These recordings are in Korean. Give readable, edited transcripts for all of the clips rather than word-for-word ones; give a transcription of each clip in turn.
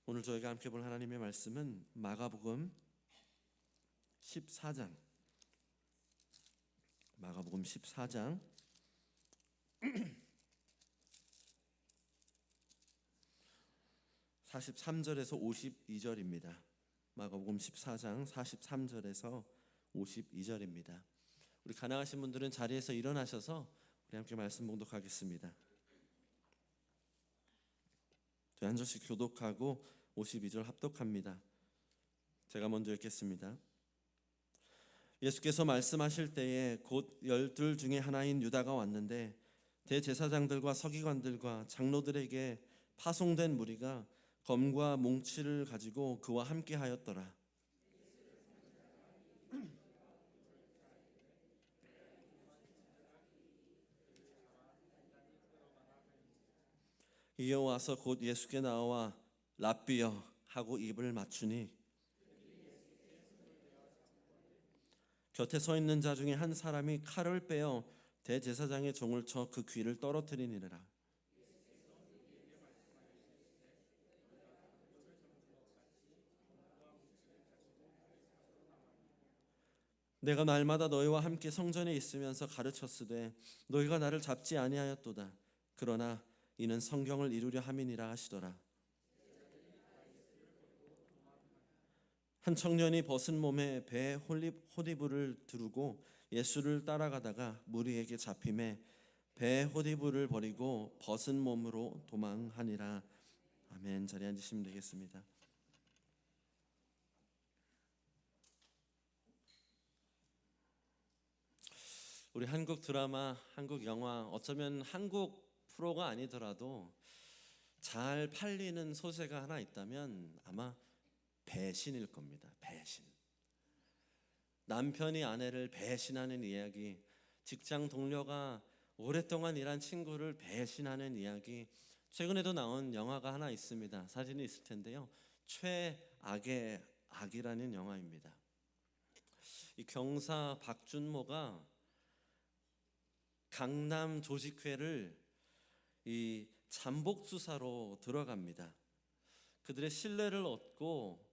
오늘 저희가 함께 볼 하나님의 말씀은 마가복음 14장 43절에서 52절입니다. 마가복음 14장 43절에서 52절입니다. 우리 가능하신 분들은 자리에서 일어나셔서 우리 함께 말씀 봉독하겠습니다. 저희 한 절씩 교독하고 52절 합독합니다. 제가 먼저 읽겠습니다. 예수께서 말씀하실 때에 곧 12 중에 하나인 유다가 왔는데 대제사장들과 서기관들과 장로들에게 파송된 무리가 검과 뭉치를 가지고 그와 함께 하였더라. 이어와서 곧 예수께 나와 랍비여 하고 입을 맞추니 곁에 서 있는 자 중에 한 사람이 칼을 빼어 대제사장의 종을 쳐 그 귀를 떨어뜨리니라. 내가 날마다 너희와 함께 성전에 있으면서 가르쳤으되 너희가 나를 잡지 아니하였도다. 그러나 이는 성경을 이루려 함이니라 하시더라. 한 청년이 벗은 몸에 배에 호디부를 두르고 예수를 따라가다가 무리에게 잡힘에 배에 호디부를 버리고 벗은 몸으로 도망하니라. 아멘. 자리에 앉으시면 되겠습니다. 우리 한국 드라마, 한국 영화, 어쩌면 한국 프로가 아니더라도 잘 팔리는 소재가 하나 있다면 아마 배신일 겁니다. 배신. 남편이 아내를 배신하는 이야기, 직장 동료가 오랫동안 일한 친구를 배신하는 이야기, 최근에도 나온 영화가 하나 있습니다. 사진이 있을 텐데요. 최악의 악이라는 영화입니다. 이 경사 박준모가 강남 조직회를 이 잠복 수사로 들어갑니다. 그들의 신뢰를 얻고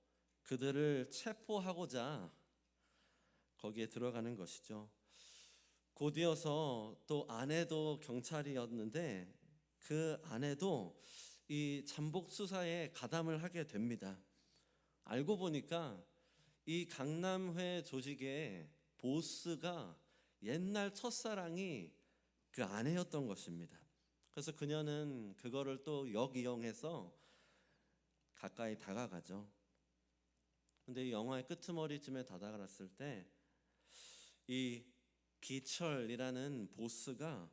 그들을 체포하고자 거기에 들어가는 것이죠. 곧이어서 또 아내도 경찰이었는데 그 아내도 이 잠복 수사에 가담을 하게 됩니다. 알고 보니까 이 강남회 조직의 보스가 옛날 첫사랑이 그 아내였던 것입니다. 그래서 그녀는 그거를 또 역이용해서 가까이 다가가죠. 근데 이 영화의 끄트머리쯤에 다다랐을 때 이 기철이라는 보스가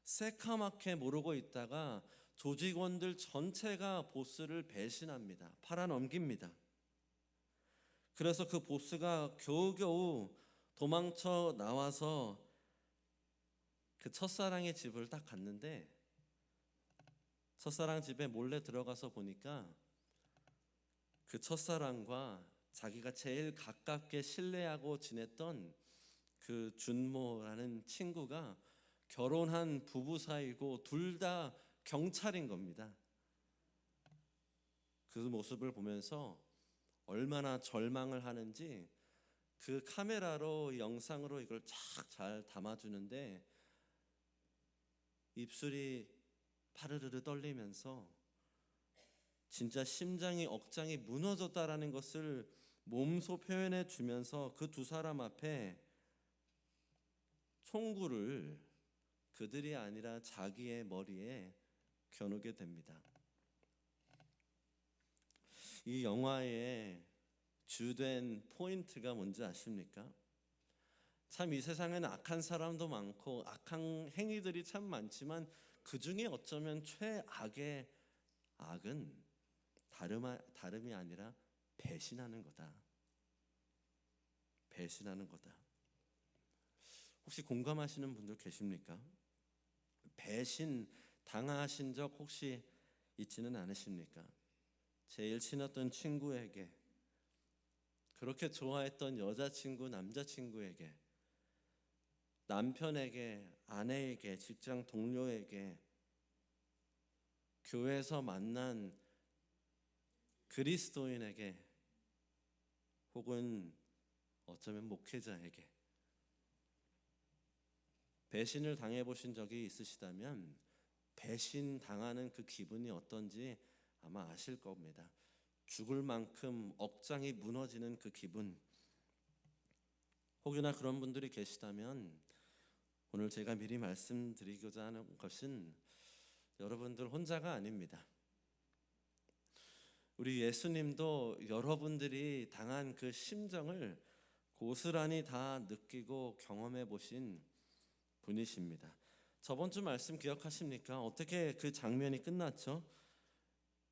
새카맣게 모르고 있다가 조직원들 전체가 보스를 배신합니다. 팔아넘깁니다. 그래서 그 보스가 겨우겨우 도망쳐 나와서 그 첫사랑의 집을 딱 갔는데 첫사랑 집에 몰래 들어가서 보니까 그 첫사랑과 자기가 제일 가깝게 신뢰하고 지냈던 그 준모라는 친구가 결혼한 부부 사이고 둘 다 경찰인 겁니다. 그 모습을 보면서 얼마나 절망을 하는지 그 카메라로 영상으로 이걸 쫙 잘 담아주는데 입술이 파르르르 떨리면서 진짜 심장이 억장이 무너졌다라는 것을 몸소 표현해 주면서 그 두 사람 앞에 총구를 그들이 아니라 자기의 머리에 겨누게 됩니다. 이 영화의 주된 포인트가 뭔지 아십니까? 참 이 세상에는 악한 사람도 많고 악한 행위들이 참 많지만 그 중에 어쩌면 최악의 악은 다름이 아니라 배신하는 거다. 배신하는 거다. 혹시 공감하시는 분들 계십니까? 배신 당하신 적 혹시 있지는 않으십니까? 제일 친했던 친구에게, 그렇게 좋아했던 여자친구, 남자친구에게, 남편에게, 아내에게, 직장 동료에게, 교회에서 만난 그리스도인에게 혹은 어쩌면 목회자에게 배신을 당해보신 적이 있으시다면 배신 당하는 그 기분이 어떤지 아마 아실 겁니다. 죽을 만큼 억장이 무너지는 그 기분. 혹여나 그런 분들이 계시다면 오늘 제가 미리 말씀드리고자 하는 것은 여러분들 혼자가 아닙니다. 우리 예수님도 여러분들이 당한 그 심정을 고스란히 다 느끼고 경험해 보신 분이십니다. 저번 주 말씀 기억하십니까? 어떻게 그 장면이 끝났죠?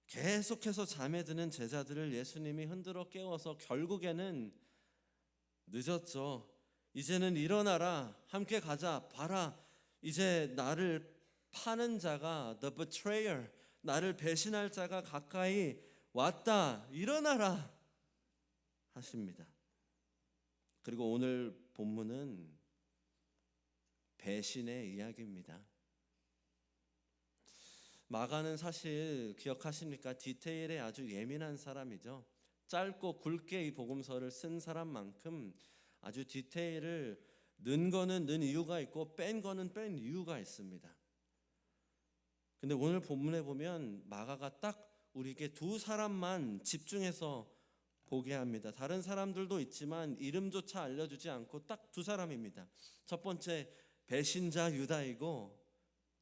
계속해서 잠에 드는 제자들을 예수님이 흔들어 깨워서 결국에는 늦었죠. 이제는 일어나라, 함께 가자, 봐라. 이제 나를 파는 자가, the betrayer, 나를 배신할 자가 가까이 왔다, 일어나라 하십니다. 그리고 오늘 본문은 배신의 이야기입니다. 마가는 사실 기억하십니까? 디테일에 아주 예민한 사람이죠. 짧고 굵게 이 복음서를 쓴 사람만큼 아주 디테일을 넣은 거는 넣은 이유가 있고 뺀 거는 뺀 이유가 있습니다. 근데 오늘 본문에 보면 마가가 딱 우리에게 두 사람만 집중해서 보게 합니다. 다른 사람들도 있지만 이름조차 알려주지 않고 딱 두 사람입니다. 첫 번째 배신자 유다이고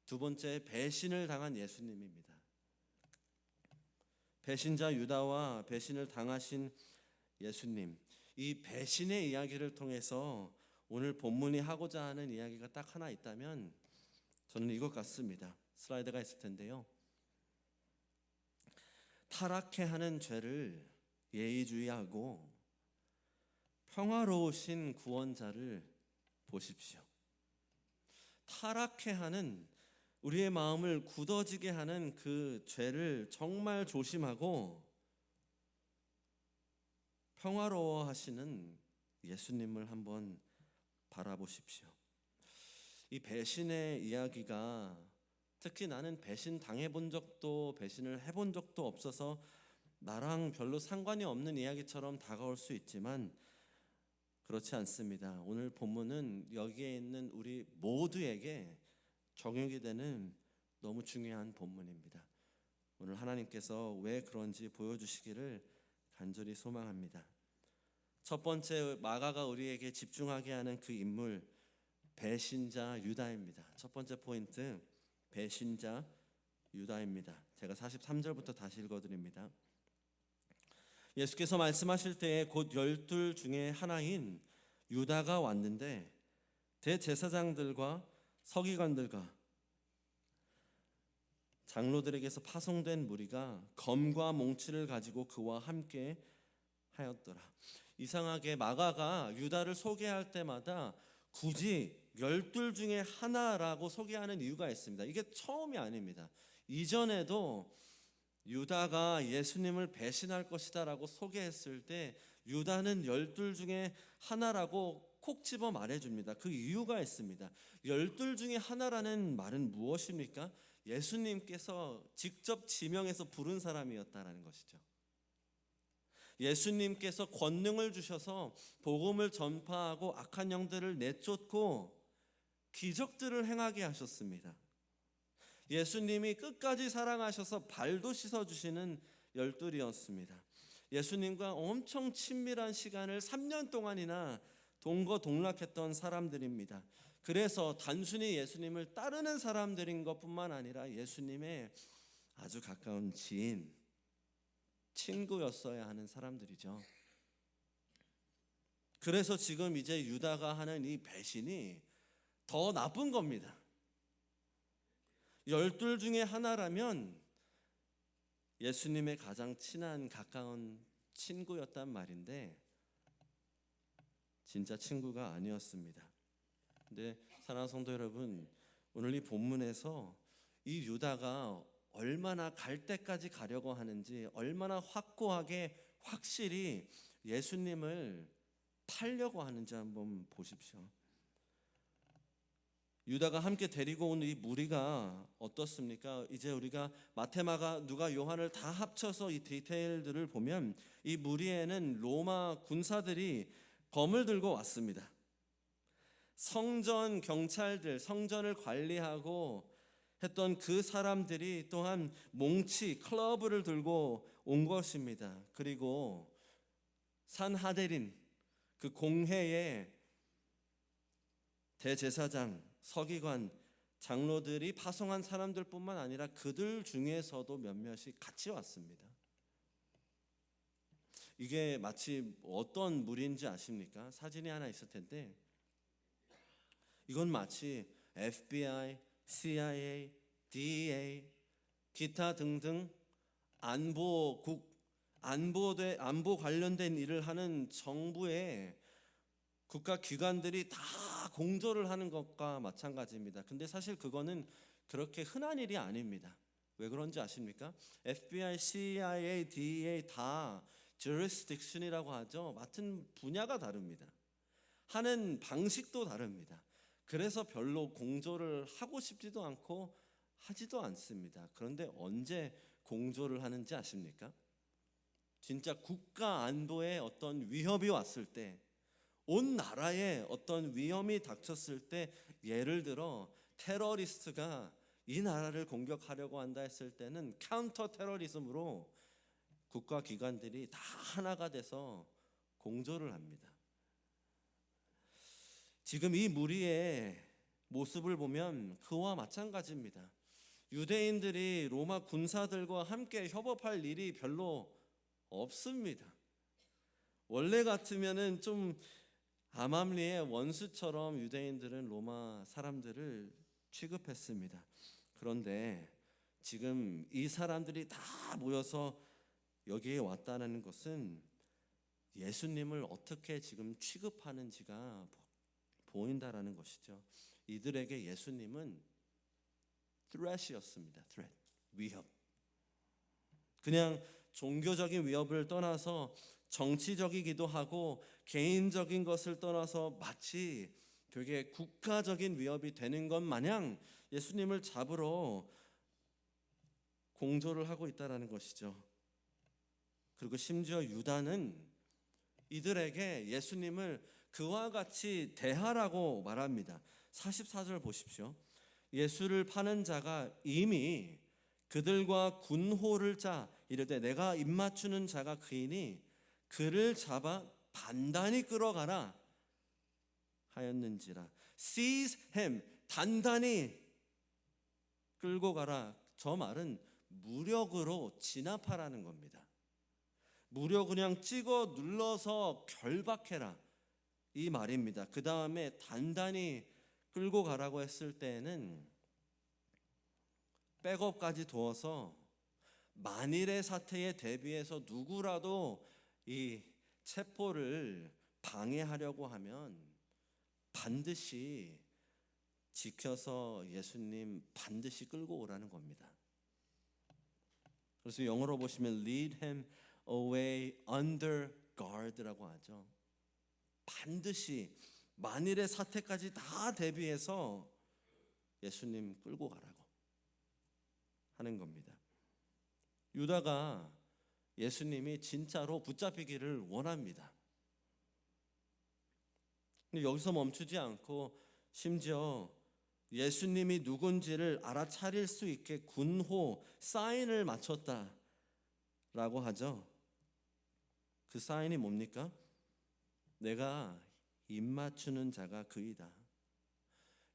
두 번째 배신을 당한 예수님입니다. 배신자 유다와 배신을 당하신 예수님, 이 배신의 이야기를 통해서 오늘 본문이 하고자 하는 이야기가 딱 하나 있다면 저는 이것 같습니다. 슬라이드가 있을 텐데요. 타락해하는 죄를 예의주의하고 평화로우신 구원자를 보십시오. 타락해하는 우리의 마음을 굳어지게 하는 그 죄를 정말 조심하고 평화로워하시는 예수님을 한번 바라보십시오. 이 배신의 이야기가 특히 나는 배신 당해본 적도 배신을 해본 적도 없어서 나랑 별로 상관이 없는 이야기처럼 다가올 수 있지만 그렇지 않습니다. 오늘 본문은 여기에 있는 우리 모두에게 적용이 되는 너무 중요한 본문입니다. 오늘 하나님께서 왜 그런지 보여주시기를 간절히 소망합니다. 첫 번째 마가가 우리에게 집중하게 하는 그 인물 배신자 유다입니다. 첫 번째 포인트 배신자 유다입니다. 제가 43절부터 다시 읽어드립니다. 예수께서 말씀하실 때에 곧 12 중에 하나인 유다가 왔는데 대제사장들과 서기관들과 장로들에게서 파송된 무리가 검과 몽치를 가지고 그와 함께 하였더라. 이상하게 마가가 유다를 소개할 때마다 굳이 12 중에 하나라고 소개하는 이유가 있습니다. 이게 처음이 아닙니다. 이전에도 유다가 예수님을 배신할 것이다 라고 소개했을 때 유다는 12 중에 하나라고 콕 집어 말해줍니다. 그 이유가 있습니다. 12 중에 하나라는 말은 무엇입니까? 예수님께서 직접 지명해서 부른 사람이었다라는 것이죠. 예수님께서 권능을 주셔서 복음을 전파하고 악한 영들을 내쫓고 기적들을 행하게 하셨습니다. 예수님이 끝까지 사랑하셔서 발도 씻어주시는 12이었습니다. 예수님과 엄청 친밀한 시간을 3년 동안이나 동거동락했던 사람들입니다. 그래서 단순히 예수님을 따르는 사람들인 것뿐만 아니라 예수님의 아주 가까운 지인, 친구였어야 하는 사람들이죠. 그래서 지금 이제 유다가 하는 이 배신이 더 나쁜 겁니다. 12 중에 하나라면 예수님의 가장 친한 가까운 친구였단 말인데 진짜 친구가 아니었습니다. 근데 사랑하는 성도 여러분, 오늘 이 본문에서 이 유다가 얼마나 갈 때까지 가려고 하는지, 얼마나 확고하게 확실히 예수님을 팔려고 하는지 한번 보십시오. 유다가 함께 데리고 온 이 무리가 어떻습니까? 이제 우리가 마테마가 누가 요한을 다 합쳐서 이 디테일들을 보면 이 무리에는 로마 군사들이 검을 들고 왔습니다. 성전 경찰들, 성전을 관리하고 했던 그 사람들이 또한 몽치, 클러브를 들고 온 것입니다. 그리고 산하데린, 그 공회의 대제사장, 서기관, 장로들이 파송한 사람들뿐만 아니라 그들 중에서도 몇몇이 같이 왔습니다. 이게 마치 어떤 무리인지 아십니까? 사진이 하나 있을 텐데 이건 마치 FBI, CIA, DEA, 기타 등등 안보 관련된 일을 하는 정부의 국가 기관들이 다 공조를 하는 것과 마찬가지입니다. 근데 사실 그거는 그렇게 흔한 일이 아닙니다. 왜 그런지 아십니까? FBI, CIA, DEA 다 jurisdiction이라고 하죠. 맡은 분야가 다릅니다. 하는 방식도 다릅니다. 그래서 별로 공조를 하고 싶지도 않고 하지도 않습니다. 그런데 언제 공조를 하는지 아십니까? 진짜 국가 안보에 어떤 위협이 왔을 때, 온 나라에 어떤 위험이 닥쳤을 때, 예를 들어 테러리스트가 이 나라를 공격하려고 한다 했을 때는 카운터 테러리즘으로 국가 기관들이 다 하나가 돼서 공조를 합니다. 지금 이 무리의 모습을 보면 그와 마찬가지입니다. 유대인들이 로마 군사들과 함께 협업할 일이 별로 없습니다. 원래 같으면은 좀 암암리의 원수처럼 유대인들은 로마 사람들을 취급했습니다. 그런데 지금 이 사람들이 다 모여서 여기에 왔다는 것은 예수님을 어떻게 지금 취급하는지가 보인다라는 것이죠. 이들에게 예수님은 threat이었습니다. threat, 위협. 그냥 종교적인 위협을 떠나서 정치적이기도 하고 개인적인 것을 떠나서 마치 되게 국가적인 위협이 되는 것 마냥 예수님을 잡으러 공조를 하고 있다라는 것이죠. 그리고 심지어 유다는 이들에게 예수님을 그와 같이 대하라고 말합니다. 44절 보십시오. 예수를 파는 자가 이미 그들과 군호를 짜 이르되 내가 입맞추는 자가 그이니 그를 잡아 단단히 끌어가라 하였는지라. Seize him, 단단히 끌고 가라. 저 말은 무력으로 진압하라는 겁니다. 무력 그냥 찍어 눌러서 결박해라 이 말입니다. 그 다음에 단단히 끌고 가라고 했을 때에는 백업까지 두어서 만일의 사태에 대비해서 누구라도 이 체포를 방해하려고 하면 반드시 지켜서 예수님 반드시 끌고 오라는 겁니다. 그래서 영어로 보시면 lead him away under guard라고 하죠. 반드시 만일의 사태까지 다 대비해서 예수님 끌고 가라고 하는 겁니다. 유다가 예수님이 진짜로 붙잡히기를 원합니다. 근데 여기서 멈추지 않고 심지어 예수님이 누군지를 알아차릴 수 있게 군호 사인을 맞췄다라고 하죠. 그 사인이 뭡니까? 내가 입맞추는 자가 그이다.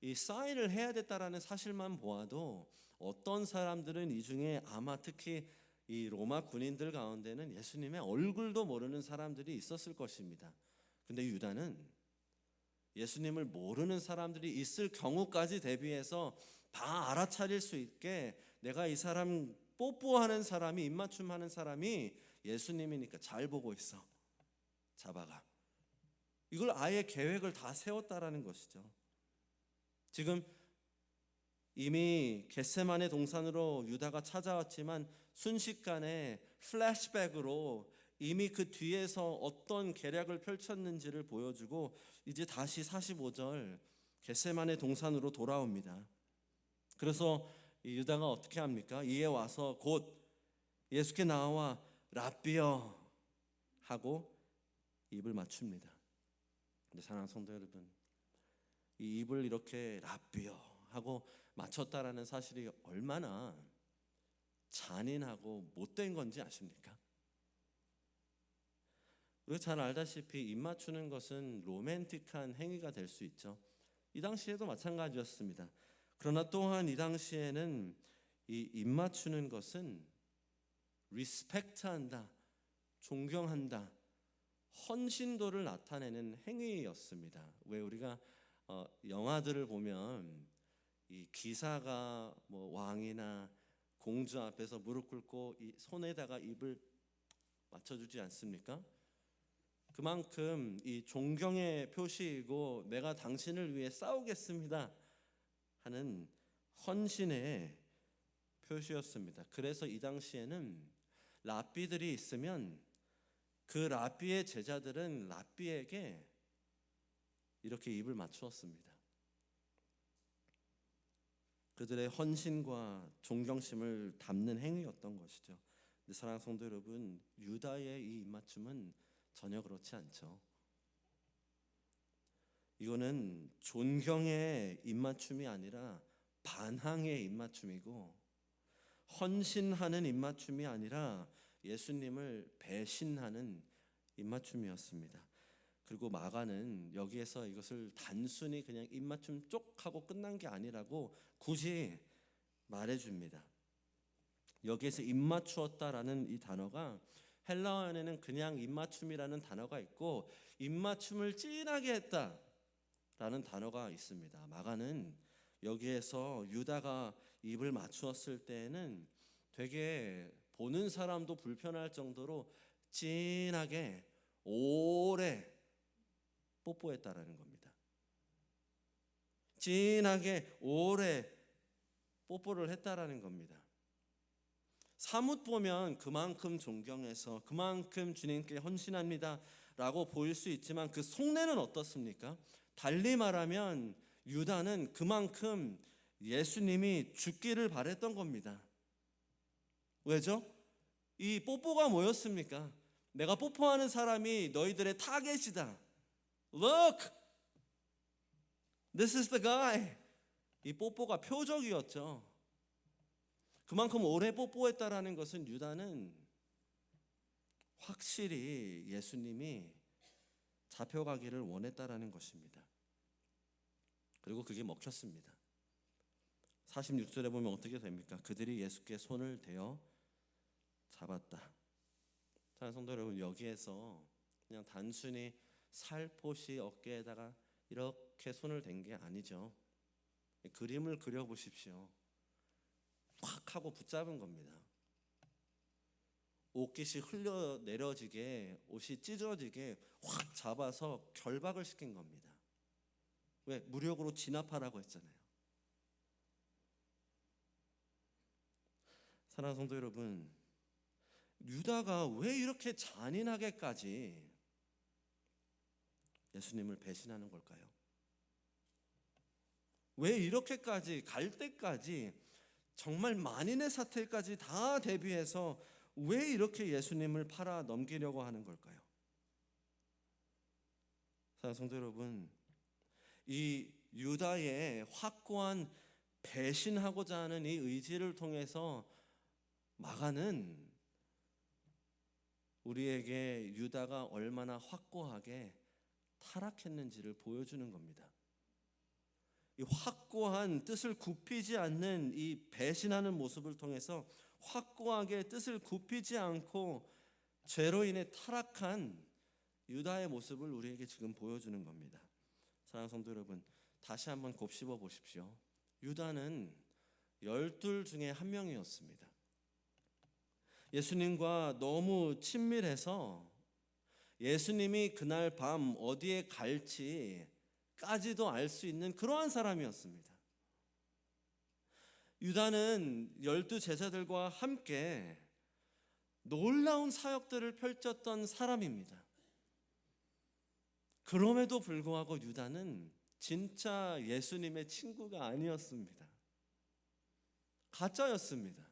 이 사인을 해야 됐다라는 사실만 보아도 어떤 사람들은 이 중에 아마 특히 이 로마 군인들 가운데는 예수님의 얼굴도 모르는 사람들이 있었을 것입니다. 근데 유다는 예수님을 모르는 사람들이 있을 경우까지 대비해서 다 알아차릴 수 있게 내가 이 사람 뽀뽀하는 사람이 입맞춤하는 사람이 예수님이니까 잘 보고 있어. 잡아가. 이걸 아예 계획을 다 세웠다라는 것이죠. 지금 이미 겟세마네 동산으로 유다가 찾아왔지만 순식간에 플래시백으로 이미 그 뒤에서 어떤 계략을 펼쳤는지를 보여주고 이제 다시 45절 겟세마네 동산으로 돌아옵니다. 그래서 이 유다가 어떻게 합니까? 이에 와서 곧 예수께 나와 랍비여 하고 입을 맞춥니다. 근데 사랑하는 성도 여러분, 이 입을 이렇게 랍비여 하고 맞췄다라는 사실이 얼마나 잔인하고 못된 건지 아십니까? 우리가 잘 알다시피 입 맞추는 것은 로맨틱한 행위가 될 수 있죠. 이 당시에도 마찬가지였습니다. 그러나 또한 이 당시에는 이 입 맞추는 것은 리스펙트한다, 존경한다, 헌신도를 나타내는 행위였습니다. 왜 우리가 영화들을 보면 이 기사가 뭐 왕이나 공주 앞에서 무릎 꿇고 이 손에다가 입을 맞춰주지 않습니까? 그만큼 이 존경의 표시이고 내가 당신을 위해 싸우겠습니다 하는 헌신의 표시였습니다. 그래서 이 당시에는 랍비들이 있으면 그 랍비의 제자들은 랍비에게 이렇게 입을 맞추었습니다. 그들의 헌신과 존경심을 담는 행위였던 것이죠. 근데 사랑하는 성도 여러분, 유다의 이 입맞춤은 전혀 그렇지 않죠. 이거는 존경의 입맞춤이 아니라 반항의 입맞춤이고, 헌신하는 입맞춤이 아니라 예수님을 배신하는 입맞춤이었습니다. 그리고 마가는 여기에서 이것을 단순히 그냥 입맞춤 쪽 하고 끝난 게 아니라고 굳이 말해줍니다. 여기에서 입맞추었다라는 이 단어가 헬라어에는 그냥 입맞춤이라는 단어가 있고 입맞춤을 진하게 했다라는 단어가 있습니다. 마가는 여기에서 유다가 입을 맞추었을 때에는 되게 보는 사람도 불편할 정도로 진하게 오래 뽀뽀했다라는 겁니다. 진하게 오래 뽀뽀를 했다라는 겁니다. 사뭇 보면 그만큼 존경해서 그만큼 주님께 헌신합니다 라고 보일 수 있지만 그 속내는 어떻습니까? 달리 말하면 유다는 그만큼 예수님이 죽기를 바랬던 겁니다. 왜죠? 이 뽀뽀가 뭐였습니까? 내가 뽀뽀하는 사람이 너희들의 타겟이다. Look! This is the guy. 이 뽀뽀가 표적이었죠. 그만큼 오래 뽀뽀했다라는 것은 유다는 확실히 예수님이 잡혀가기를 원했다라는 것입니다. 그리고 그게 먹혔습니다. 46절에 보면 어떻게 됩니까? 그들이 예수께 손을 대어 잡았다. 사랑하는 성도 여러분, 여기에서 그냥 단순히 살포시 어깨에다가 이렇게 손을 댄 게 아니죠. 그림을 그려보십시오. 확 하고 붙잡은 겁니다. 옷깃이 흘러내려지게, 옷이 찢어지게 확 잡아서 결박을 시킨 겁니다. 왜? 무력으로 진압하라고 했잖아요. 사랑하는 성도 여러분, 유다가 왜 이렇게 잔인하게까지 예수님을 배신하는 걸까요? 왜 이렇게까지 갈 때까지 정말 만인의 사태까지 다 대비해서 왜 이렇게 예수님을 팔아 넘기려고 하는 걸까요? 사랑하는 성도 여러분, 이 유다의 확고한 배신하고자 하는 이 의지를 통해서 마가는 우리에게 유다가 얼마나 확고하게 타락했는지를 보여주는 겁니다. 이 확고한 뜻을 굽히지 않는 이 배신하는 모습을 통해서 확고하게 뜻을 굽히지 않고 죄로 인해 타락한 유다의 모습을 우리에게 지금 보여주는 겁니다. 사랑하는 성도 여러분, 다시 한번 곱씹어 보십시오. 유다는 12 중에 한 명이었습니다. 예수님과 너무 친밀해서 예수님이 그날 밤 어디에 갈지까지도 알 수 있는 그러한 사람이었습니다. 유다는 12 제자들과 함께 놀라운 사역들을 펼쳤던 사람입니다. 그럼에도 불구하고 유다는 진짜 예수님의 친구가 아니었습니다. 가짜였습니다.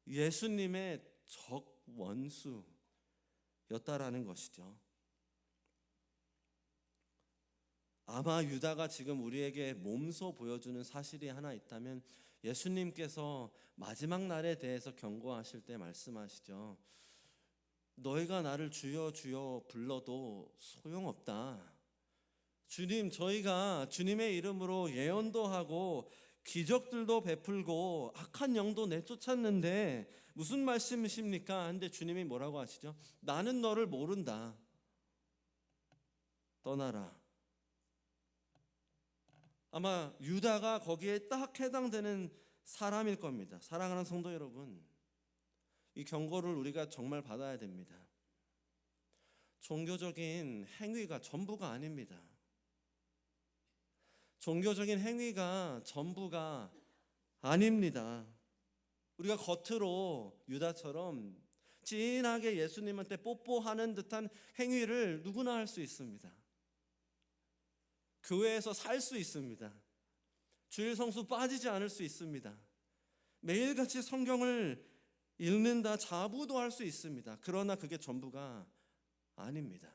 예수님의 적 원수였다라는 것이죠. 아마 유다가 지금 우리에게 몸소 보여주는 사실이 하나 있다면 예수님께서 마지막 날에 대해서 경고하실 때 말씀하시죠. 너희가 나를 주여 주여 불러도 소용없다. 주님, 저희가 주님의 이름으로 예언도 하고 기적들도 베풀고 악한 영도 내쫓았는데 무슨 말씀이십니까? 근데 주님이 뭐라고 하시죠? 나는 너를 모른다. 떠나라. 아마 유다가 거기에 딱 해당되는 사람일 겁니다. 사랑하는 성도 여러분, 이 경고를 우리가 정말 받아야 됩니다. 종교적인 행위가 전부가 아닙니다. 종교적인 행위가 전부가 아닙니다. 우리가 겉으로 유다처럼 진하게 예수님한테 뽀뽀하는 듯한 행위를 누구나 할 수 있습니다. 교회에서 살 수 있습니다. 주일 성수 빠지지 않을 수 있습니다. 매일같이 성경을 읽는다, 자부도 할 수 있습니다. 그러나 그게 전부가 아닙니다.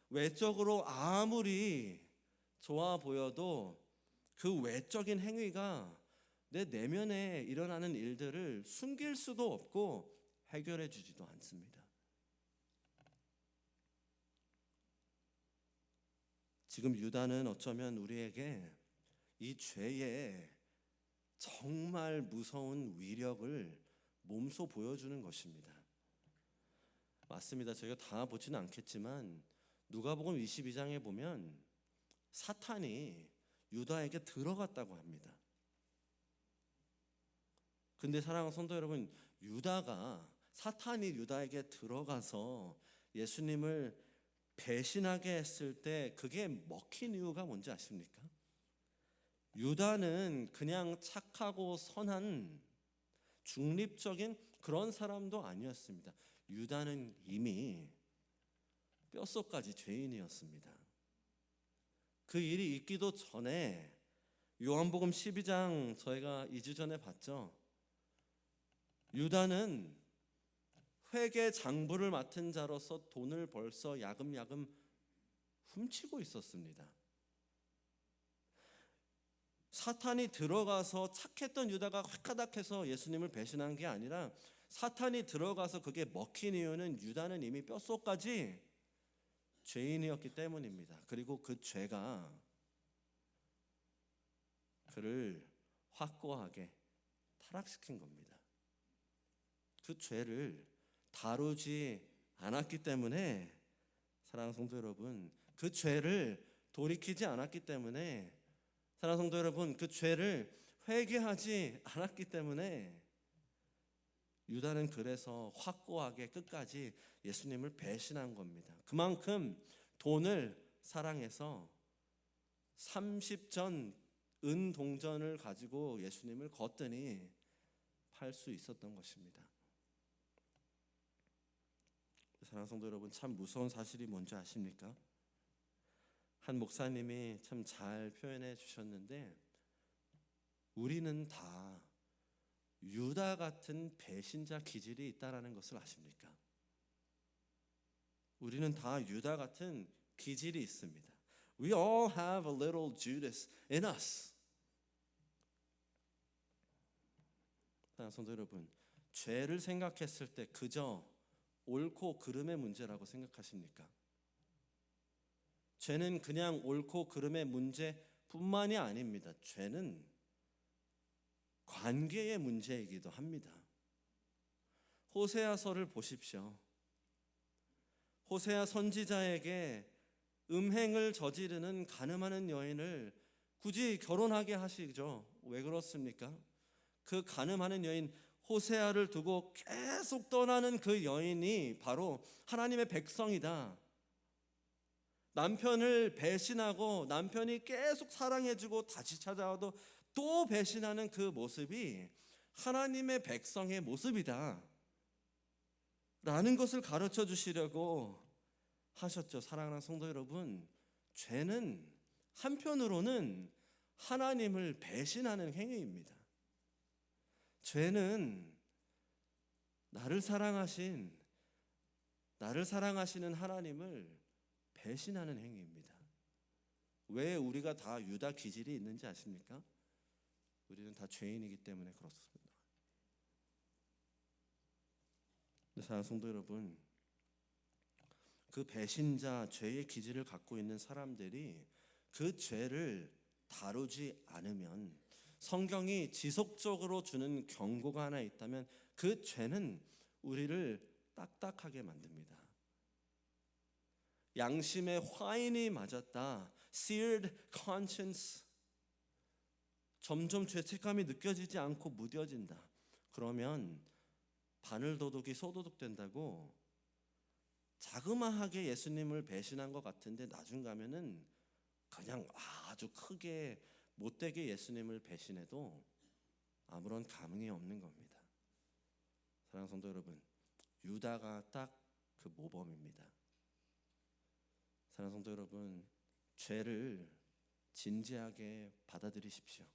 외적으로 아무리 좋아 보여도 그 외적인 행위가 내 내면에 일어나는 일들을 숨길 수도 없고 해결해 주지도 않습니다. 지금 유다는 어쩌면 우리에게 이 죄의 정말 무서운 위력을 몸소 보여주는 것입니다. 맞습니다. 저희가 다 보지는 않겠지만 누가복음 22장에 보면 사탄이 유다에게 들어갔다고 합니다. 근데 사랑하는 성도 여러분, 사탄이 유다에게 들어가서 예수님을 배신하게 했을 때 그게 먹힌 이유가 뭔지 아십니까? 유다는 그냥 착하고 선한 중립적인 그런 사람도 아니었습니다. 유다는 이미 뼛속까지 죄인이었습니다. 그 일이 있기도 전에 요한복음 12장 저희가 2주 전에 봤죠. 유다는 회계 장부를 맡은 자로서 돈을 벌써 야금야금 훔치고 있었습니다. 사탄이 들어가서 착했던 유다가 획가닥해서 예수님을 배신한 게 아니라 사탄이 들어가서 그게 먹힌 이유는 유다는 이미 뼛속까지 죄인이었기 때문입니다. 그리고 그 죄가 그를 확고하게 타락시킨 겁니다. 그 죄를 다루지 않았기 때문에 사랑하는 성도 여러분, 그 죄를 돌이키지 않았기 때문에 사랑하는 성도 여러분, 그 죄를 회개하지 않았기 때문에 유다는 그래서 확고하게 끝까지 예수님을 배신한 겁니다. 그만큼 돈을 사랑해서 30전 은동전을 가지고 예수님을 거뜬히 팔 수 있었던 것입니다. 사랑하는 성도 여러분, 참 무서운 사실이 뭔지 아십니까? 한 목사님이 참 잘 표현해 주셨는데 우리는 다 유다 같은 배신자 기질이 있다라는 것을 아십니까? 우리는 다 유다 같은 기질이 있습니다. We all have a little Judas in us. 성도 여러분, 죄를 생각했을 때 그저 옳고 그름의 문제라고 생각하십니까? 죄는 그냥 옳고 그름의 문제뿐만이 아닙니다. 죄는 관계의 문제이기도 합니다. 호세아서를 보십시오. 호세아 선지자에게 음행을 저지르는 가늠하는 여인을 굳이 결혼하게 하시죠. 왜 그렇습니까? 그 가늠하는 여인 호세아를 두고 계속 떠나는 그 여인이 바로 하나님의 백성이다. 남편을 배신하고 남편이 계속 사랑해주고 다시 찾아와도 또 배신하는 그 모습이 하나님의 백성의 모습이다. 라는 것을 가르쳐 주시려고 하셨죠. 사랑하는 성도 여러분, 죄는 한편으로는 하나님을 배신하는 행위입니다. 죄는 나를 사랑하시는 하나님을 배신하는 행위입니다. 왜 우리가 다 유다 기질이 있는지 아십니까? 우리는 다 죄인이기 때문에 그렇습니다. 사랑하는 성도 여러분, 그 배신자, 죄의 기질을 갖고 있는 사람들이 그 죄를 다루지 않으면, 성경이 지속적으로 주는 경고가 하나 있다면 그 죄는 우리를 딱딱하게 만듭니다. 양심의 화인이 맞았다, seared conscience, 점점 죄책감이 느껴지지 않고 무뎌진다. 그러면 바늘도둑이 소도둑된다고 자그마하게 예수님을 배신한 것 같은데 나중 가면은 그냥 아주 크게 못되게 예수님을 배신해도 아무런 감흥이 없는 겁니다. 사랑하는 성도 여러분, 유다가 딱 그 모범입니다. 사랑하는 성도 여러분, 죄를 진지하게 받아들이십시오.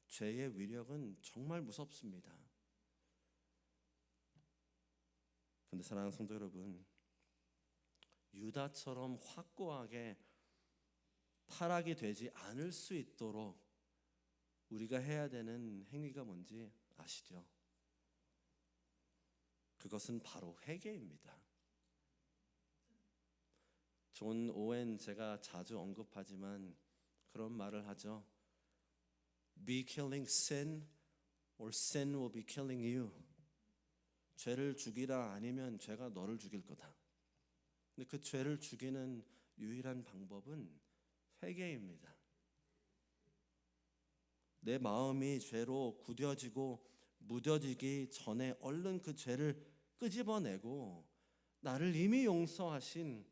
죄의 위력은 정말 무섭습니다. 근데 사랑하는 성도 여러분, 유다처럼 확고하게 타락이 되지 않을 수 있도록 우리가 해야 되는 행위가 뭔지 아시죠? 그것은 바로 회개입니다. 존 오웬, 제가 자주 언급하지만 그런 말을 하죠. Be killing sin or sin will be killing you. 죄를 죽이라, 아니면 죄가 너를 죽일 거다. 근데 그 죄를 죽이는 유일한 방법은 회개입니다. 내 마음이 죄로 굳어지고 무뎌지기 전에 얼른 그 죄를 끄집어내고 나를 이미 용서하신,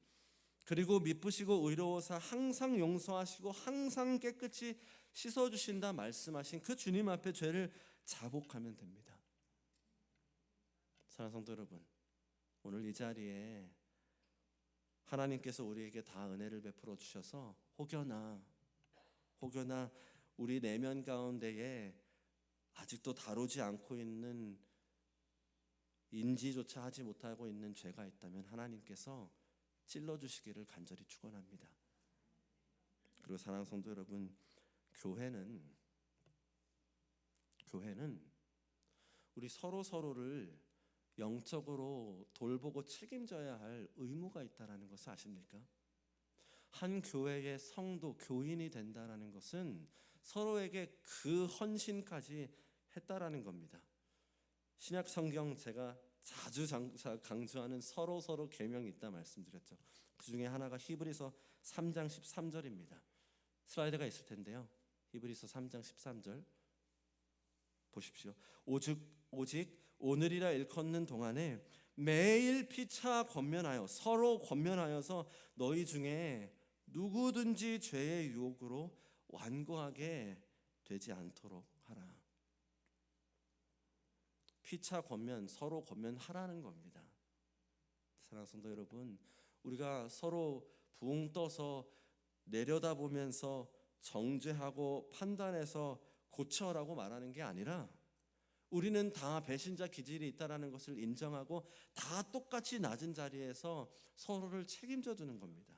그리고 미쁘시고 의로우사 항상 용서하시고 항상 깨끗이 씻어주신다 말씀하신 그 주님 앞에 죄를 자복하면 됩니다. 사랑하는 성도 여러분, 오늘 이 자리에 하나님께서 우리에게 다 은혜를 베풀어 주셔서 혹여나 우리 내면 가운데에 아직도 다루지 않고 있는, 인지조차 하지 못하고 있는 죄가 있다면 하나님께서 찔러주시기를 간절히 축원합니다. 그리고 사랑하는 성도 여러분, 교회는 우리 서로를 영적으로 돌보고 책임져야 할 의무가 있다는 것을 아십니까? 한 교회의 성도, 교인이 된다는 것은 서로에게 그 헌신까지 했다라는 겁니다. 신약 성경 제가 자주 강조하는 서로 계명이 있다 말씀드렸죠. 그 중에 하나가 히브리서 3장 13절입니다. 슬라이드가 있을 텐데요. 히브리서 3장 13절 보십시오. 오직 오늘이라 일컫는 동안에 매일 피차 권면하여, 서로 권면하여서 너희 중에 누구든지 죄의 유혹으로 완고하게 되지 않도록 하라. 피차 권면, 서로 권면하라는 겁니다. 사랑하는 성도 여러분, 우리가 서로 붕 떠서 내려다보면서 정죄하고 판단해서 고쳐라고 말하는 게 아니라, 우리는 다 배신자 기질이 있다는 것을 인정하고 다 똑같이 낮은 자리에서 서로를 책임져 주는 겁니다.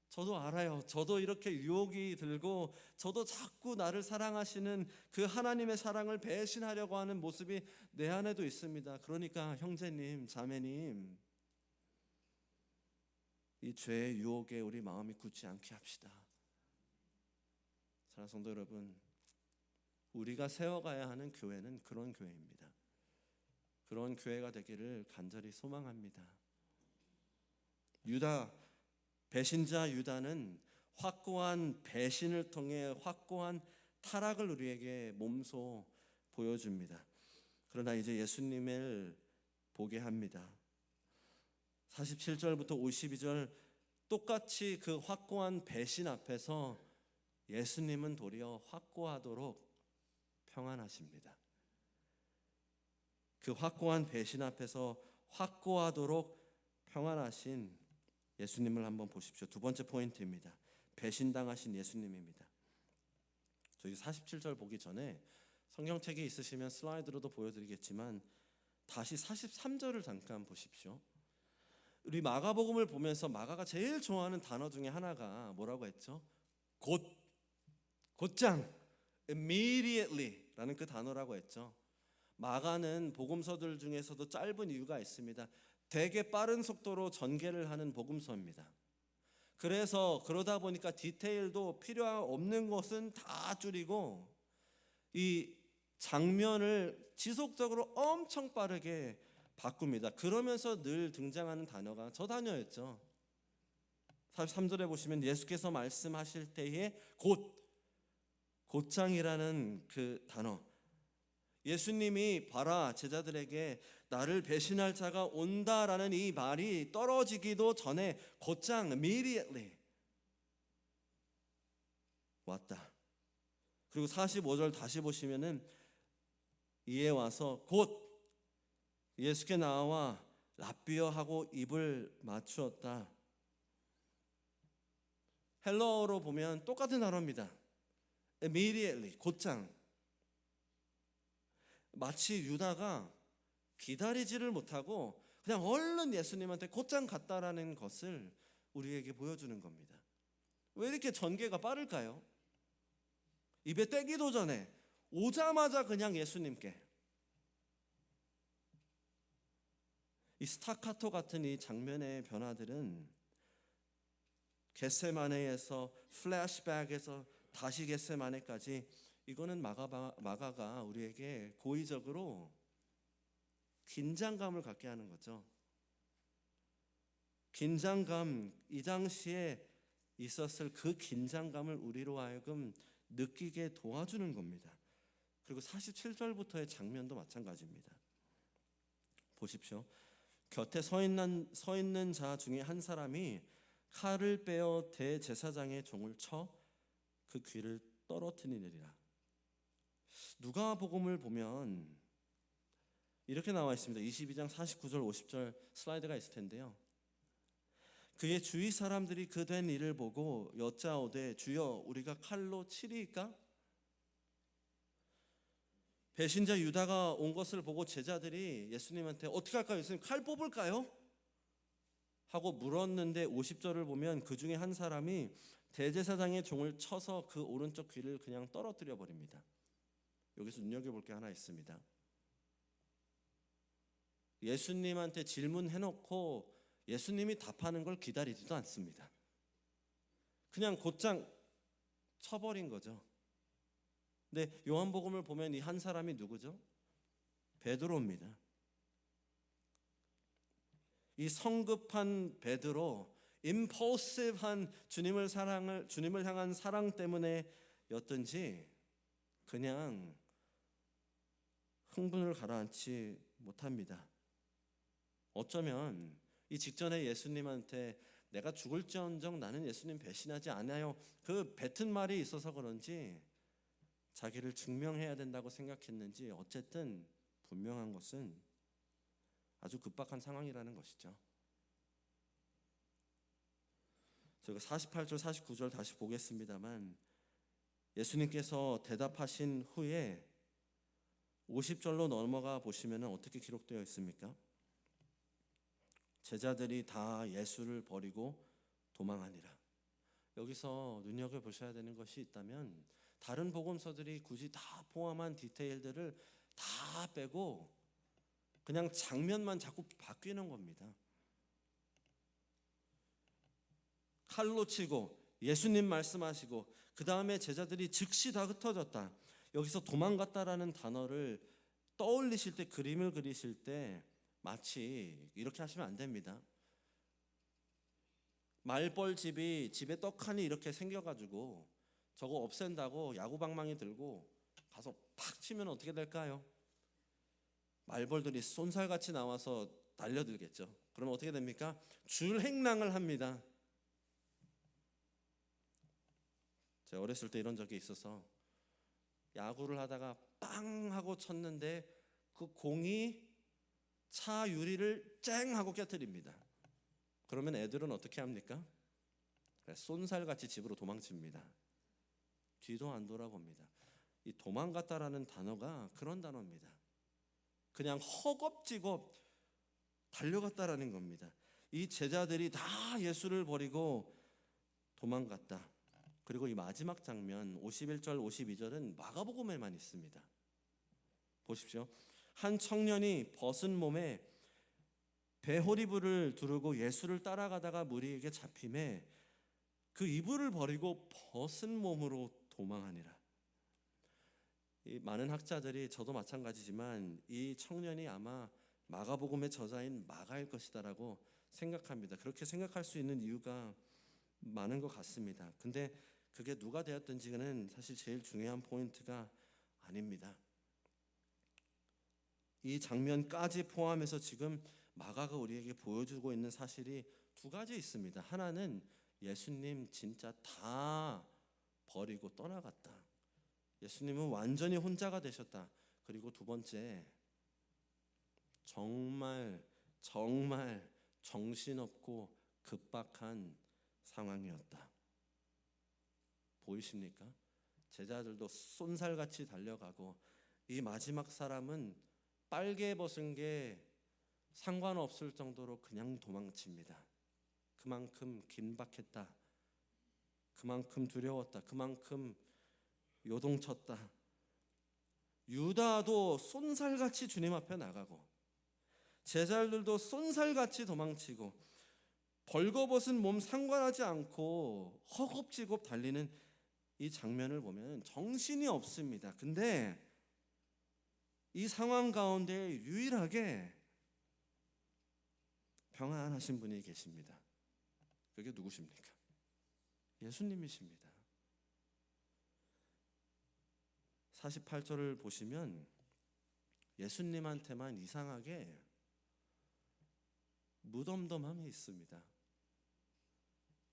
저도 알아요. 저도 이렇게 유혹이 들고, 저도 자꾸 나를 사랑하시는 그 하나님의 사랑을 배신하려고 하는 모습이 내 안에도 있습니다. 그러니까 형제님, 자매님, 이 죄의 유혹에 우리 마음이 굳지 않게 합시다. 사랑하는 성도 여러분, 우리가 세워가야 하는 교회는 그런 교회입니다. 그런 교회가 되기를 간절히 소망합니다. 배신자 유다는 확고한 배신을 통해 확고한 타락을 우리에게 몸소 보여줍니다. 그러나 이제 예수님을 보게 합니다. 47절부터 52절, 똑같이 그 확고한 배신 앞에서 예수님은 도리어 확고하도록 평안하십니다. 그 확고한 배신 앞에서 확고하도록 평안하신 예수님을 한번 보십시오. 두 번째 포인트입니다. 배신당하신 예수님입니다. 저기 47절 보기 전에 성경책이 있으시면 슬라이드로도 보여드리겠지만 다시 43절을 잠깐 보십시오. 우리 마가복음을 보면서 마가가 제일 좋아하는 단어 중에 하나가 뭐라고 했죠? 곧장, immediately라는 그 단어라고 했죠. 마가는 복음서들 중에서도 짧은 이유가 있습니다. 되게 빠른 속도로 전개를 하는 복음서입니다. 그래서 그러다 보니까 디테일도 필요 없는 것은 다 줄이고 이 장면을 지속적으로 엄청 빠르게 바꿉니다. 그러면서 늘 등장하는 단어가 저 단어였죠. 43절에 보시면 예수께서 말씀하실 때에 곧장이라는 그 단어, 예수님이 봐라 제자들에게 나를 배신할 자가 온다라는 이 말이 떨어지기도 전에 곧장 immediately 왔다. 그리고 45절 다시 보시면은 이에 와서 곧 예수께 나와 랍비어 하고 입을 맞추었다. 헬러어로 보면 똑같은 단어입니다. immediately, 곧장. 마치 유다가 기다리지를 못하고 그냥 얼른 예수님한테 곧장 갔다라는 것을 우리에게 보여주는 겁니다. 왜 이렇게 전개가 빠를까요? 입에 떼기도 전에 오자마자 그냥 예수님께. 이 스타카토 같은 이 장면의 변화들은 겟세마네에서 플래시백에서 다시 겟세마네까지 이거는 마가가 우리에게 고의적으로 긴장감을 갖게 하는 거죠. 긴장감, 이 당시에 있었을 그 긴장감을 우리로 하여금 느끼게 도와주는 겁니다. 그리고 47절부터의 장면도 마찬가지입니다. 보십시오. 곁에 서 있는 자 중에 한 사람이 칼을 빼어 대제사장의 종을 쳐 그 귀를 떨어뜨리느니라. 누가복음을 보면 이렇게 나와 있습니다. 22장 49절 50절 슬라이드가 있을 텐데요. 그의 주위 사람들이 그 된 일을 보고 여짜오되 주여 우리가 칼로 치리이까? 배신자 유다가 온 것을 보고 제자들이 예수님한테 어떻게 할까요? 예수님 칼 뽑을까요? 하고 물었는데 50절을 보면 그 중에 한 사람이 대제사장의 종을 쳐서 그 오른쪽 귀를 그냥 떨어뜨려 버립니다. 여기서 눈여겨볼 게 하나 있습니다. 예수님한테 질문해놓고 예수님이 답하는 걸 기다리지도 않습니다. 그냥 곧장 쳐버린 거죠. 근데 요한복음을 보면 이 한 사람이 누구죠? 베드로입니다. 이 성급한 베드로, impulsive한 주님을 향한 사랑 때문에였든지 그냥 흥분을 가라앉지 못합니다. 어쩌면 이 직전에 예수님한테 내가 죽을지언정 나는 예수님 배신하지 않아요. 그 뱉은 말이 있어서 그런지 자기를 증명해야 된다고 생각했는지 어쨌든 분명한 것은 아주 급박한 상황이라는 것이죠. 제가 48절 49절 다시 보겠습니다만 예수님께서 대답하신 후에 50절로 넘어가 보시면 어떻게 기록되어 있습니까? 제자들이 다 예수를 버리고 도망하니라. 여기서 눈여겨보셔야 되는 것이 있다면 다른 복음서들이 굳이 다 포함한 디테일들을 다 빼고 그냥 장면만 자꾸 바뀌는 겁니다. 칼로 치고 예수님 말씀하시고 그 다음에 제자들이 즉시 다 흩어졌다. 여기서 도망갔다라는 단어를 떠올리실 때, 그림을 그리실 때 마치 이렇게 하시면 안 됩니다. 말벌집이 집에 떡하니 이렇게 생겨가지고 저거 없앤다고 야구방망이 들고 가서 팍 치면 어떻게 될까요? 말벌들이 쏜살같이 나와서 달려들겠죠. 그러면 어떻게 됩니까? 줄행랑을 합니다. 제가 어렸을 때 이런 적이 있어서 야구를 하다가 빵 하고 쳤는데 그 공이 차 유리를 쨍 하고 깨뜨립니다. 그러면 애들은 어떻게 합니까? 쏜살같이 집으로 도망칩니다. 뒤도 안 돌아봅니다. 이 도망갔다라는 단어가 그런 단어입니다. 그냥 허겁지겁 달려갔다라는 겁니다. 이 제자들이 다 예수를 버리고 도망갔다. 그리고 이 마지막 장면 51절 52절은 마가복음에만 있습니다. 보십시오. 한 청년이 벗은 몸에 배홀이불을 두르고 예수를 따라가다가 무리에게 잡힘에 그 이불을 버리고 벗은 몸으로 도망하니라. 이 많은 학자들이, 저도 마찬가지지만, 이 청년이 아마 마가복음의 저자인 마가일 것이다라고 생각합니다. 그렇게 생각할 수 있는 이유가 많은 것 같습니다. 근데 그게 누가 되었든지는 사실 제일 중요한 포인트가 아닙니다. 이 장면까지 포함해서 지금 마가가 우리에게 보여주고 있는 사실이 두 가지 있습니다. 하나는 예수님 진짜 다 버리고 떠나갔다. 예수님은 완전히 혼자가 되셨다. 그리고 두 번째, 정말 정신없고 급박한 상황이었다. 보이십니까? 제자들도 쏜살같이 달려가고 이 마지막 사람은 빨개 벗은 게 상관없을 정도로 그냥 도망칩니다. 그만큼 긴박했다. 그만큼 두려웠다. 그만큼 요동쳤다. 유다도 쏜살같이 주님 앞에 나가고 제자들도 쏜살같이 도망치고 벌거벗은 몸 상관하지 않고 허겁지겁 달리는 이 장면을 보면 정신이 없습니다. 근데 이 상황 가운데 유일하게 평안하신 분이 계십니다. 그게 누구십니까? 예수님이십니다. 48절을 보시면 예수님한테만 이상하게 무덤덤함이 있습니다.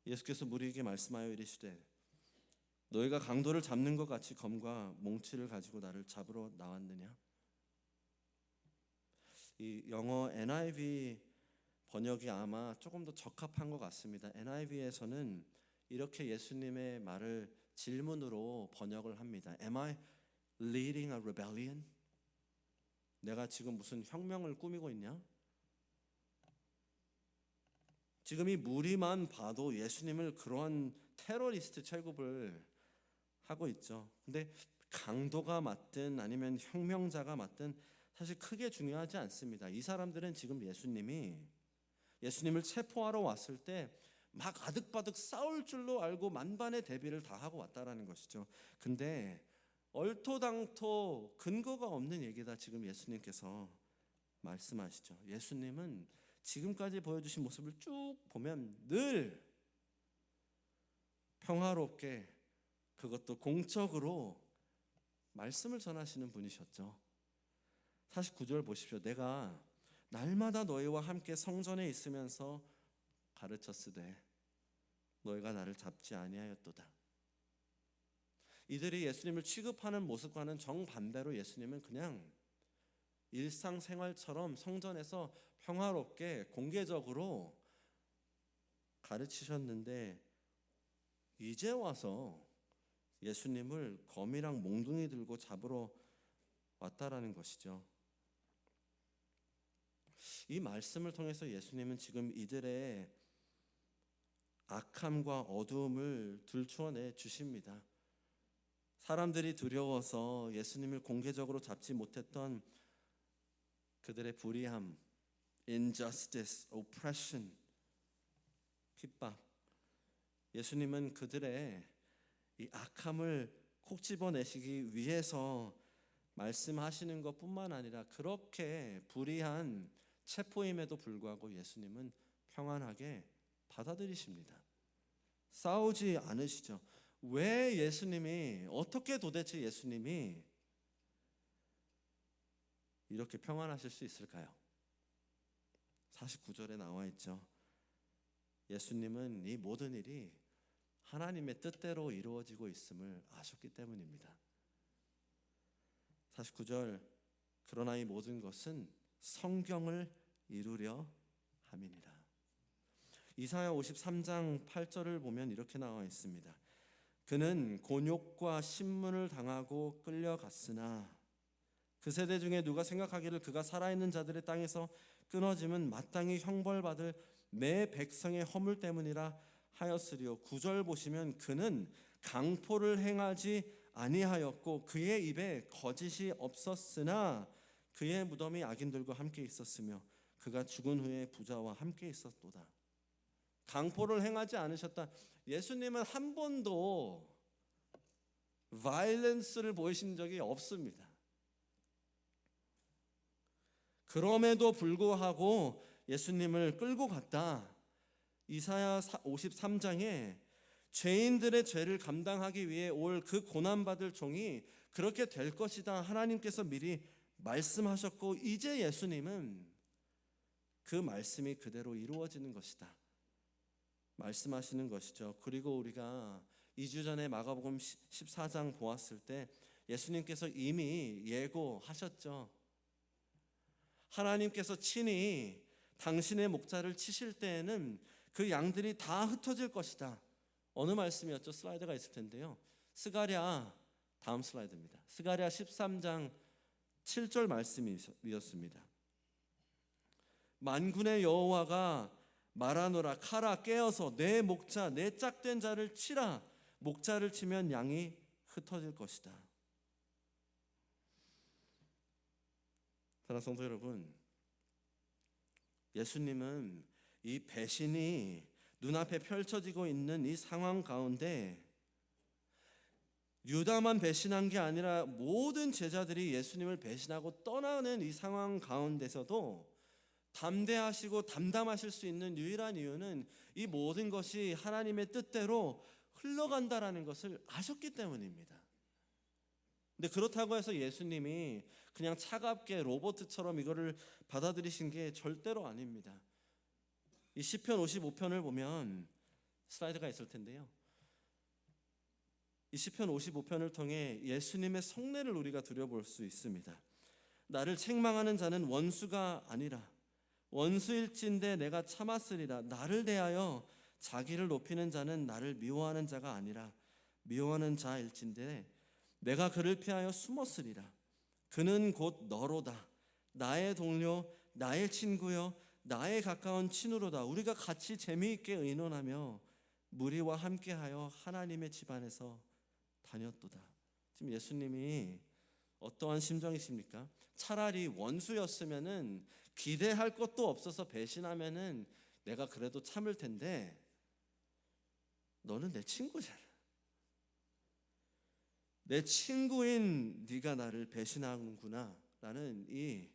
예수께서 무리에게 말씀하여 이르시되 너희가 강도를 잡는 것 같이 검과 몽치를 가지고 나를 잡으러 나왔느냐? 이 영어 NIV 번역이 아마 조금 더 적합한 것 같습니다. NIV에서는 이렇게 예수님의 말을 질문으로 번역을 합니다. Am I leading a rebellion? 내가 지금 무슨 혁명을 꾸미고 있냐? 지금 이 무리만 봐도 예수님을 그러한 테러리스트 취급을 하고 있죠. 근데 강도가 맞든 아니면 혁명자가 맞든 사실 크게 중요하지 않습니다. 이 사람들은 지금 예수님을 체포하러 왔을 때 막 아득바득 싸울 줄로 알고 만반의 대비를 다 하고 왔다라는 것이죠. 근데 얼토당토 근거가 없는 얘기다 지금 예수님께서 말씀하시죠. 예수님은 지금까지 보여주신 모습을 쭉 보면 늘 평화롭게, 그것도 공적으로 말씀을 전하시는 분이셨죠. 49절 보십시오. 내가 날마다 너희와 함께 성전에 있으면서 가르쳤으되 너희가 나를 잡지 아니하였도다. 이들이 예수님을 취급하는 모습과는 정반대로 예수님은 그냥 일상생활처럼 성전에서 평화롭게 공개적으로 가르치셨는데 이제 와서 예수님을 검이랑 몽둥이 들고 잡으러 왔다라는 것이죠. 이 말씀을 통해서 예수님은 지금 이들의 악함과 어두움을 들추어내 주십니다. 사람들이 두려워서 예수님을 공개적으로 잡지 못했던 그들의 불의함, injustice, oppression, 핍박, 예수님은 그들의 이 악함을 콕 집어내시기 위해서 말씀하시는 것뿐만 아니라 그렇게 불의한 체포임에도 불구하고 예수님은 평안하게 받아들이십니다. 싸우지 않으시죠. 왜 예수님이, 어떻게 도대체 예수님이 이렇게 평안하실 수 있을까요? 49절에 나와 있죠. 예수님은 이 모든 일이 하나님의 뜻대로 이루어지고 있음을 아셨기 때문입니다. 49절, 그러나 이 모든 것은 성경을 이루려 함이니라. 이사야 53장 8절을 보면 이렇게 나와 있습니다. 그는 곤욕과 신문을 당하고 끌려갔으나 그 세대 중에 누가 생각하기를 그가 살아있는 자들의 땅에서 끊어짐은 마땅히 형벌받을 내 백성의 허물 때문이라 하였으리요. 9절 보시면 그는 강포를 행하지 아니하였고 그의 입에 거짓이 없었으나 그의 무덤이 악인들과 함께 있었으며 그가 죽은 후에 부자와 함께 있었도다. 강포를 행하지 않으셨다. 예수님은 한 번도 바이런스를 보이신 적이 없습니다. 그럼에도 불구하고 예수님을 끌고 갔다. 이사야 53장에 죄인들의 죄를 감당하기 위해 올 그 고난받을 종이 그렇게 될 것이다 하나님께서 미리 말씀하셨고 이제 예수님은 그 말씀이 그대로 이루어지는 것이다 말씀하시는 것이죠. 그리고 우리가 2주 전에 마가복음 14장 보았을 때 예수님께서 이미 예고하셨죠. 하나님께서 친히 당신의 목자를 치실 때에는 그 양들이 다 흩어질 것이다. 어느 말씀이었죠? 슬라이드가 있을 텐데요. 스가랴, 다음 슬라이드입니다. 스가랴 13장 7절 말씀이었습니다. 만군의 여호와가 말하노라. 카라 깨어서 내 목자 내 짝된 자를 치라. 목자를 치면 양이 흩어질 것이다. 사랑하는 성도 여러분, 예수님은 이 배신이 눈앞에 펼쳐지고 있는 이 상황 가운데 유다만 배신한 게 아니라 모든 제자들이 예수님을 배신하고 떠나는 이 상황 가운데서도 담대하시고 담담하실 수 있는 유일한 이유는 이 모든 것이 하나님의 뜻대로 흘러간다라는 것을 아셨기 때문입니다. 근데 그렇다고 해서 예수님이 그냥 차갑게 로봇처럼 이거를 받아들이신 게 절대로 아닙니다. 이 시편 55편을 보면 슬라이드가 있을 텐데요. 이 시편 55편을 통해 예수님의 속내를 우리가 들여볼 수 있습니다. 나를 책망하는 자는 원수가 아니라 원수일진데 내가 참았으리라. 나를 대하여 자기를 높이는 자는 나를 미워하는 자가 아니라 미워하는 자일진데 내가 그를 피하여 숨었으리라. 그는 곧 너로다. 나의 동료, 나의 친구여, 나의 가까운 친구로다. 우리가 같이 재미있게 의논하며 무리와 함께하여 하나님의 집안에서 다녔도다. 지금 예수님이 어떠한 심정이십니까? 차라리 원수였으면은 기대할 것도 없어서 배신하면은 내가 그래도 참을 텐데 너는 내 친구잖아. 내 친구인 네가 나를 배신하는구나 라는 이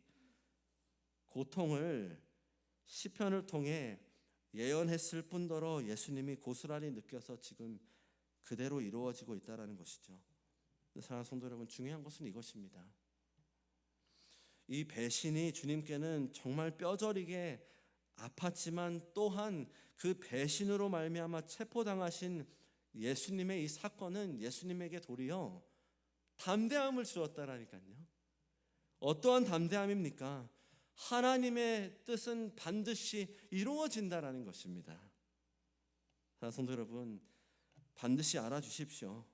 고통을 시편을 통해 예언했을 뿐더러 예수님이 고스란히 느껴서 지금 그대로 이루어지고 있다는 것이죠. 사랑하는 성도 여러분, 중요한 것은 이것입니다. 이 배신이 주님께는 정말 뼈저리게 아팠지만 또한 그 배신으로 말미암아 체포당하신 예수님의 이 사건은 예수님에게 도리어 담대함을 주었다라니까요. 어떠한 담대함입니까? 하나님의 뜻은 반드시 이루어진다라는 것입니다. 성도 여러분, 반드시 알아주십시오.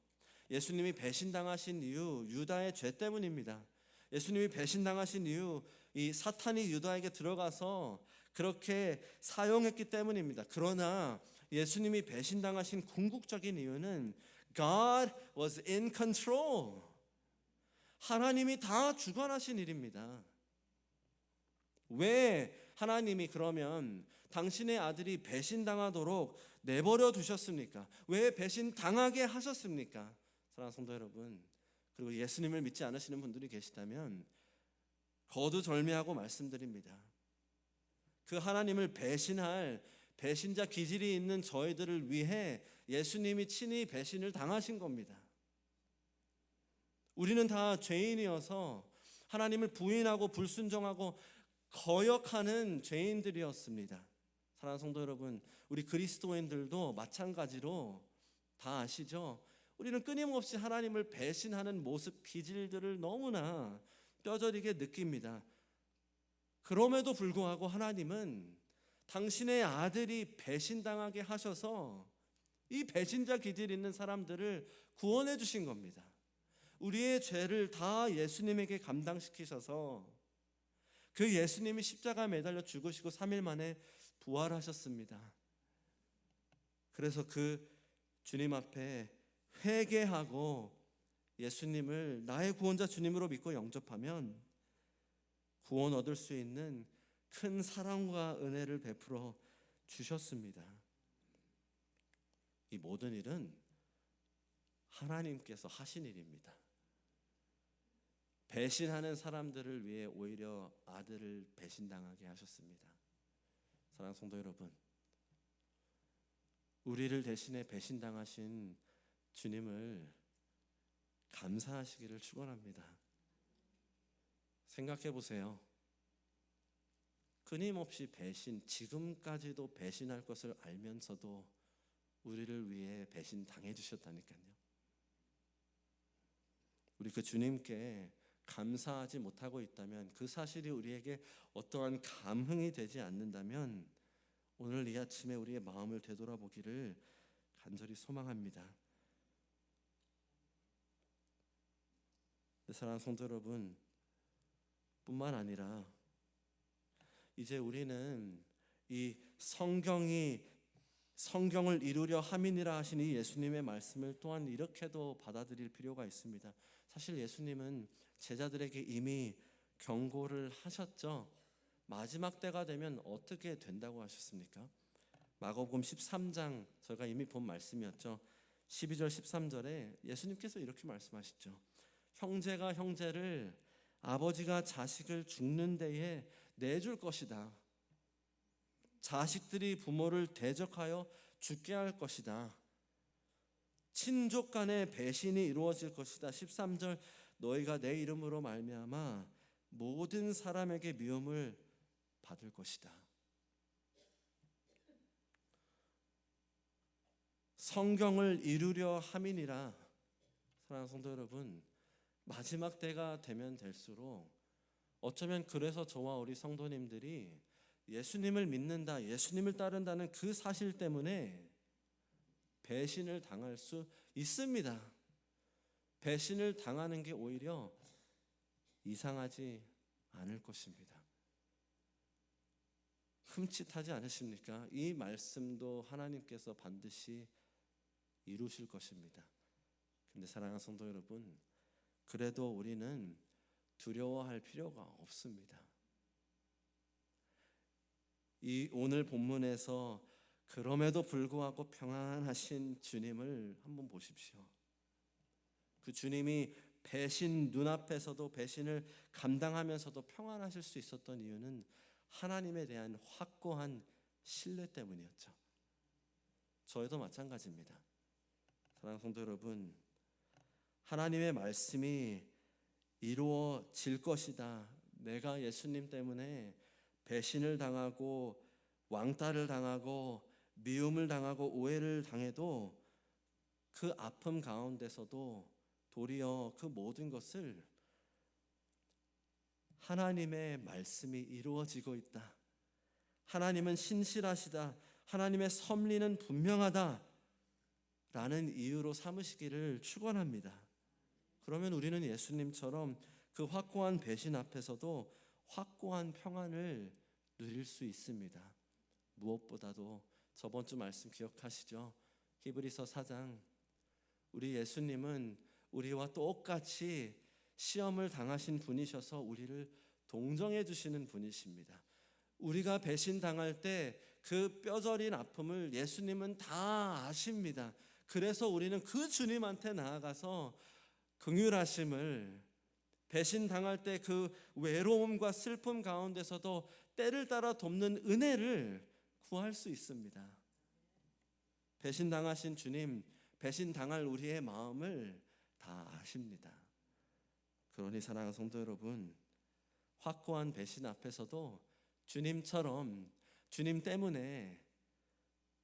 예수님이 배신당하신 이유 유다의 죄 때문입니다. 예수님이 배신당하신 이유 이 사탄이 유다에게 들어가서 그렇게 사용했기 때문입니다. 그러나 예수님이 배신당하신 궁극적인 이유는 God was in control. 하나님이 다 주관하신 일입니다. 왜 하나님이 그러면 당신의 아들이 배신당하도록 내버려 두셨습니까? 왜 배신당하게 하셨습니까? 사랑하는 성도 여러분, 그리고 예수님을 믿지 않으시는 분들이 계시다면 거두절미하고 말씀드립니다. 그 하나님을 배신할 배신자 기질이 있는 저희들을 위해 예수님이 친히 배신을 당하신 겁니다. 우리는 다 죄인이어서 하나님을 부인하고 불순종하고 거역하는 죄인들이었습니다. 사랑하는 성도 여러분, 우리 그리스도인들도 마찬가지로 다 아시죠? 우리는 끊임없이 하나님을 배신하는 모습 기질들을 너무나 뼈저리게 느낍니다. 그럼에도 불구하고 하나님은 당신의 아들이 배신당하게 하셔서 이 배신자 기질 있는 사람들을 구원해 주신 겁니다. 우리의 죄를 다 예수님에게 감당시키셔서 그 예수님이 십자가에 매달려 죽으시고 3일 만에 부활하셨습니다. 그래서 그 주님 앞에 회개하고 예수님을 나의 구원자 주님으로 믿고 영접하면 구원 얻을 수 있는 큰 사랑과 은혜를 베풀어 주셨습니다. 이 모든 일은 하나님께서 하신 일입니다. 배신하는 사람들을 위해 오히려 아들을 배신당하게 하셨습니다. 사랑하는 성도 여러분, 우리를 대신해 배신당하신 주님을 감사하시기를 축원합니다. 생각해 보세요. 끊임없이 지금까지도 배신할 것을 알면서도 우리를 위해 배신당해 주셨다니까요. 우리 그 주님께 감사하지 못하고 있다면, 그 사실이 우리에게 어떠한 감흥이 되지 않는다면 오늘 이 아침에 우리의 마음을 되돌아보기를 간절히 소망합니다. 사랑하는 성도 여러분, 뿐만 아니라 이제 우리는 이 성경을 이루려 함이니라 하신 이 예수님의 말씀을 또한 이렇게도 받아들일 필요가 있습니다. 사실 예수님은 제자들에게 이미 경고를 하셨죠. 마지막 때가 되면 어떻게 된다고 하셨습니까? 마가복음 13장, 저희가 이미 본 말씀이었죠. 12절 13절에 예수님께서 이렇게 말씀하시죠. 형제가 형제를, 아버지가 자식을 죽는 데에 내줄 것이다. 자식들이 부모를 대적하여 죽게 할 것이다. 친족 간의 배신이 이루어질 것이다. 13절, 너희가 내 이름으로 말미암아 모든 사람에게 미움을 받을 것이다. 성경을 이루려 함이니라. 사랑하는 성도 여러분, 마지막 때가 되면 될수록 어쩌면 그래서 저와 우리 성도님들이 예수님을 믿는다, 예수님을 따른다는 그 사실 때문에 배신을 당할 수 있습니다. 배신을 당하는 게 오히려 이상하지 않을 것입니다. 흠칫하지 않으십니까? 이 말씀도 하나님께서 반드시 이루실 것입니다. 근데 사랑하는 성도 여러분, 그래도 우리는 두려워할 필요가 없습니다. 이 오늘 본문에서 그럼에도 불구하고 평안하신 주님을 한번 보십시오. 그 주님이 눈앞에서도 배신을 감당하면서도 평안하실 수 있었던 이유는 하나님에 대한 확고한 신뢰 때문이었죠. 저희도 마찬가지입니다. 사랑하는 성도 여러분, 하나님의 말씀이 이루어질 것이다. 내가 예수님 때문에 배신을 당하고 왕따를 당하고 미움을 당하고 오해를 당해도 그 아픔 가운데서도 도리어 그 모든 것을 하나님의 말씀이 이루어지고 있다. 하나님은 신실하시다. 하나님의 섭리는 분명하다. 라는 이유로 삼으시기를 축원합니다. 그러면 우리는 예수님처럼 그 확고한 배신 앞에서도 확고한 평안을 누릴 수 있습니다. 무엇보다도 저번 주 말씀 기억하시죠? 히브리서 4장, 우리 예수님은 우리와 똑같이 시험을 당하신 분이셔서 우리를 동정해 주시는 분이십니다. 우리가 배신당할 때 그 뼈저린 아픔을 예수님은 다 아십니다. 그래서 우리는 그 주님한테 나아가서 긍휼하심을, 배신당할 때 그 외로움과 슬픔 가운데서도 때를 따라 돕는 은혜를 구할 수 있습니다. 배신당하신 주님, 배신당할 우리의 마음을 다 아십니다. 그러니 사랑하는 성도 여러분, 확고한 배신 앞에서도 주님처럼, 주님 때문에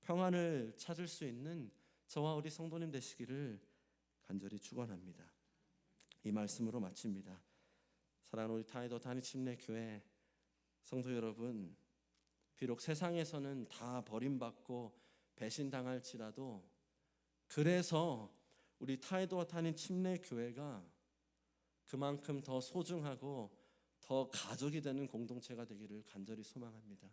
평안을 찾을 수 있는 저와 우리 성도님 되시기를 간절히 축원합니다. 이 말씀으로 마칩니다. 사랑하는 우리 타이더 단위침례교회, 성도 여러분, 비록 세상에서는 다 버림받고 배신당할지라도 그래서 우리 타이도와 타닌 침례 교회가 그만큼 더 소중하고 더 가족이 되는 공동체가 되기를 간절히 소망합니다.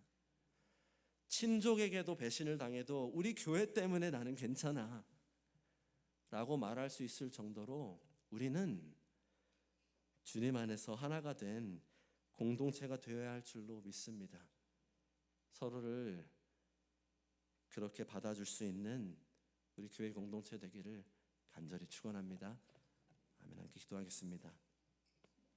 친족에게도 배신을 당해도 우리 교회 때문에 나는 괜찮아 라고 말할 수 있을 정도로 우리는 주님 안에서 하나가 된 공동체가 되어야 할 줄로 믿습니다. 서로를 그렇게 받아줄 수 있는 우리 교회 공동체 되기를 간절히 축원합니다. 아멘. 함께 기도하겠습니다.